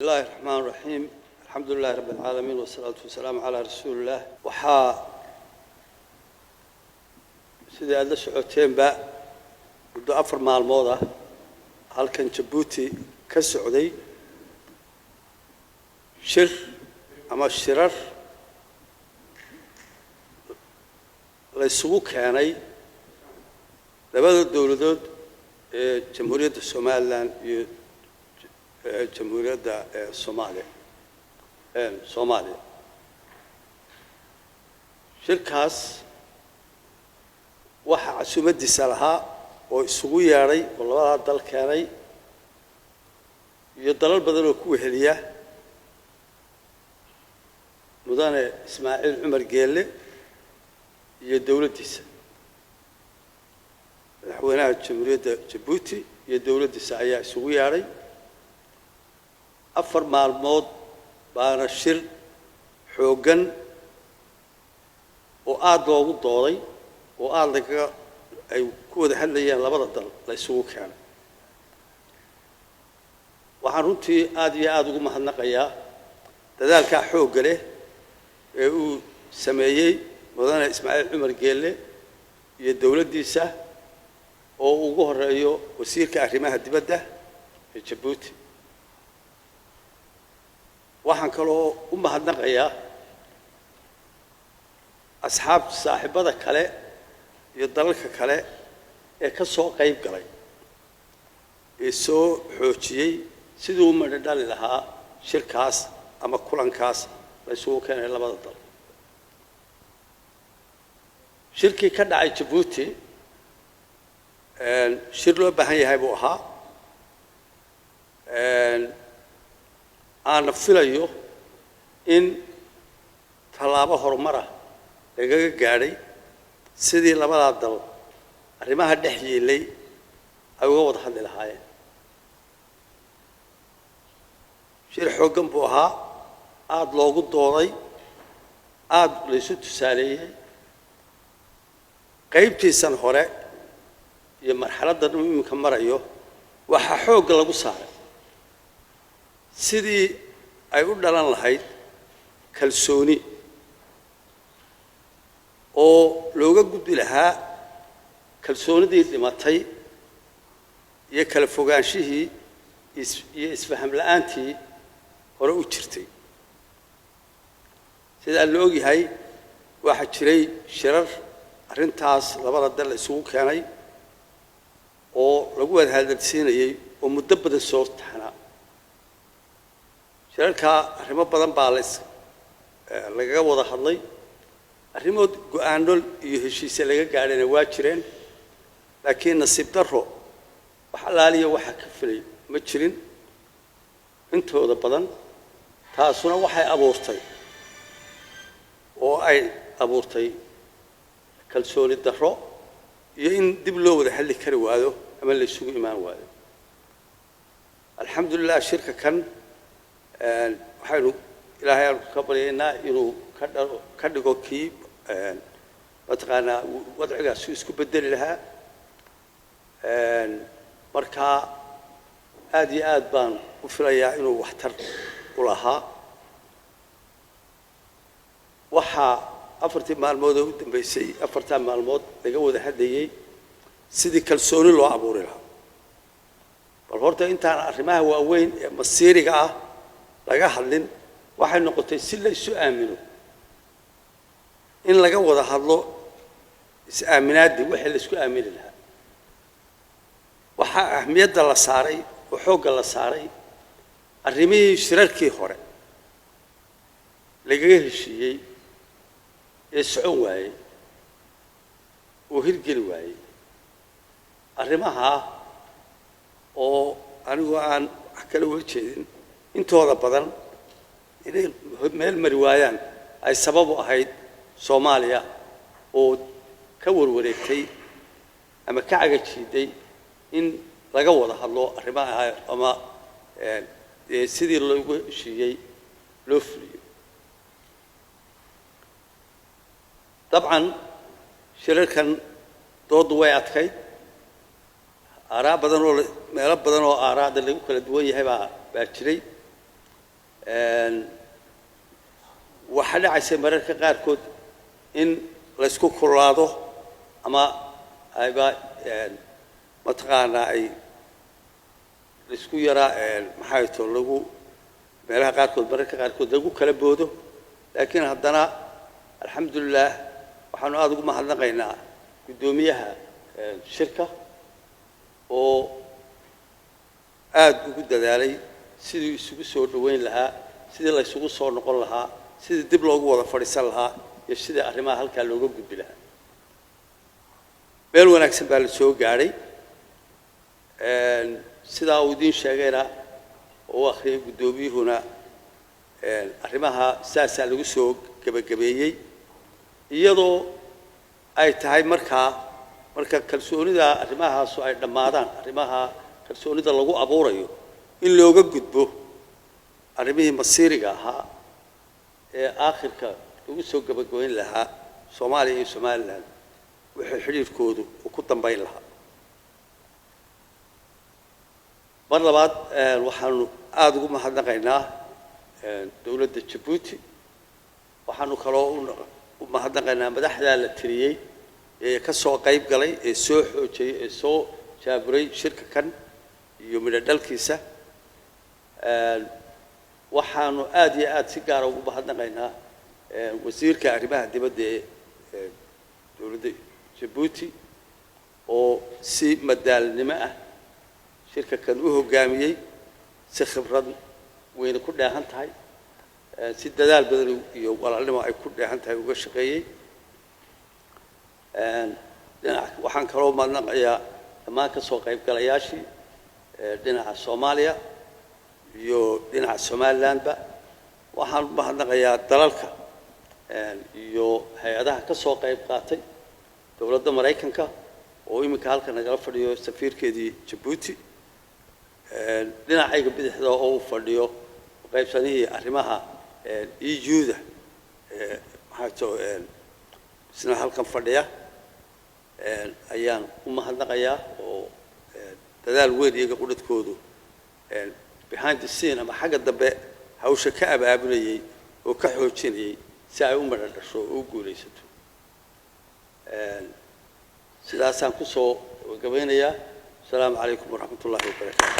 بسم الله الرحمن الرحيم الحمد لله رب العالمين والصلاة والسلام على رسول الله وحا سيدي هذا سعودتين بقى بدو أفر مع الموضة هل كان جبوتي كالسعودي شر أما الشرر ليسوق يعني لبعض الدولة جمهورية الصومال جمهورية الصومالية شركاس waxa casuumadiisa lahaa oo isugu yeeray labada dal keenay iyo dalal badan oo ku weheliya mudane Ismaaciil Cumar Geelle iyo dawladdiisa madaxweynaha jamhuuriyadda Djibouti iyo dawladdiisa ayaa isugu yeeray afar maalmood baana shir xoogan oo aad loogu dooday oo aad ay ku wada hadlayaan labada dal la isugu keenay waxaan runtii aad iyo aad ugu mahadnaqayaa dadaalka xoogga leh ee uu sameeyay mudane Ismaaciil Cumar Geelle iyo dawladdiisa oo ugu horeeyo wasiirka arrimaha dibadda ee Djibouti waxaan kaloo u mahadnaqayaa asxaab saaxiibada kale iyo dalalka kale ee ka soo qayb galay ee soo xoojiyay sidoo uu madhali lahaa shirkaas ama kulankaas la isugu keenay labada dal shirkii ka dhacay Djibouti shir loo baahan yahay buu ahaa aan filayo in talaabo horumar ah laga gaaray sidii labada dal arrimaha dhex yeelay ay uga wada hadli lahaayeen shir xoogan buu ahaa aad loogu dooday aad la isu tusaaleeyay qaybtiisan hore iyo marxaladda iminka marayo waxa xoog lagu saaray sidii ay u dhalan lahayd kalsooni oo looga gudbi lahaa kalsoonidii dhimatay iyo kala fogaanshihii iyo isfaham la'aantii hore u jirtay sida la og yahay waxa jiray shirar arrintaas labada dal isugu keenay oo lagu wada hadalsiinayay oo muddo badan soo taxnaa shirarka arrimo badan baa laga wada hadlay arrimood go'aano iyo heshiisyo laga gaadhayna waa jireen laakiin nasiib darro wax alaaliya waxa ka filay ma jirin intooda badan taasuna waxay abuurtay oo ay abuurtay kalsooni darro iyo in dib loo wada hadli kari waayo ama la isugu imaan waayo alxamdulillah shirka kan waxaynu ilaahay ka baryaynaa inuu ka dhigo kii mataqaanaa wadcigaas isku bedeli lahaa marka aad iyo aad baan u filayaa inuu waxtar u lahaa waxaa afartii maalmood oo u dambeysay afartaa maalmood laga wada hadlayay sidii kalsooni loo abuuri lahaa bal horta intaan arrimaha waaweyn ee masiiriga ah laga hadlin waxay noqotay si la isu aamino in laga wada hadlo is-aaminaadii wixii la isku aamini lahaa waxaa ahmiyadda la saaray oo xoogga la saaray arrimihii shirarkii hore lagaga heshiiyey ee socon waayey oo hirgeli waayey arrimaha oo anigu aan wax kala horjeedin intooda badan inay meel mari waayaan ay sabab u ahayd Soomaaliya oo ka warwareegtay ama ka cagajiiday in laga wada hadlo arrimaha ama sidii loogu heshiiyey loo fuliyo dabcan shirarkan doodu way adkayd aaraa badan oo meelo badan oo aaraada lagu kala duwan yahay baa jiray waxaa dhacaysa mararka qaarkood in la isku kululaado ama ayba mataqaanaa ay isku yaraa maxay too lagu meelaha qaarkood mararka qaarkood lagu kala boodo laakiin haddana alxamdulilah waxaanu aad ugu mahadnaqaynaa guddoomiyaha shirka oo aad ugu dadaalay sidii isugu soo dhaweyn lahaa sidii la isugu soo noqon lahaa sidii dib loogu wada fadhiisan lahaa iyo sidii arrimaha halkaa looga gudbi lahaa meel wanaagsan baa la soo gaadhay sidaa uu idiin sheegayna oo akhriyay guddoomiyuhuna arrimaha saasaa lagu soo gebagabeeyey iyadoo ay tahay marka kalsoonida arrimahaasu ay dhammaadaan arrimaha kalsoonida lagu abuurayo in looga gudbo arrimihii masiiriga ahaa ee aakhirka lagu soo gebagabeyn lahaa Soomaaliya iyo Somaliland wixii xiriirkoodu ku dambayn lahaa mar labaad waxaanu aad ugu mahadnaqaynaa dawladda Djibouti waxaanu kaloo u mahadnaqaynaa madaxda la tiriyay ee ka soo qayb galay ee soo xoojiyay ee soo jaaburay shirka kan iyo midhadhalkiisa waxaanu aad iyo aad si gaar ah ugu mahadnaqaynaa wasiirka arrimaha dibadda ee dawladda Djibouti oo si madaalnimo ah shirka kan u hogaamiyay si khibrad weyn ku dheehan tahay si dadaal badan iyo walaalnimo ay ku dheehan tahay uga shaqeeyay waxaan kaloo mahadnaqayaa dhammaan ka soo qayb galayaashii dhinaca Soomaaliya iyo dhinaca Somalilandba waxaan mahadnaqayaa dalalka iyo hay'adaha ka soo qayb qaatay dawladda Mareykanka oo iminka halka nagala fadhiyo safiirkeedii Djibouti dhinacayga bidixda oo uu fadhiyo qaybsanihii arrimaha EU-da maxaa too isna halkan fadhiya ayaan u mahadnaqayaa oo dadaal weyn iyaga qudadkoodu behind the scene ama xagga dambe hawsha ka abaabulayay oo ka xoojinayay si ay u madhan dhasho oo u guulaysato sidaasaan ku soo gabeynayaa asalaamu calaykum waraxmatullaahi wabarakaatu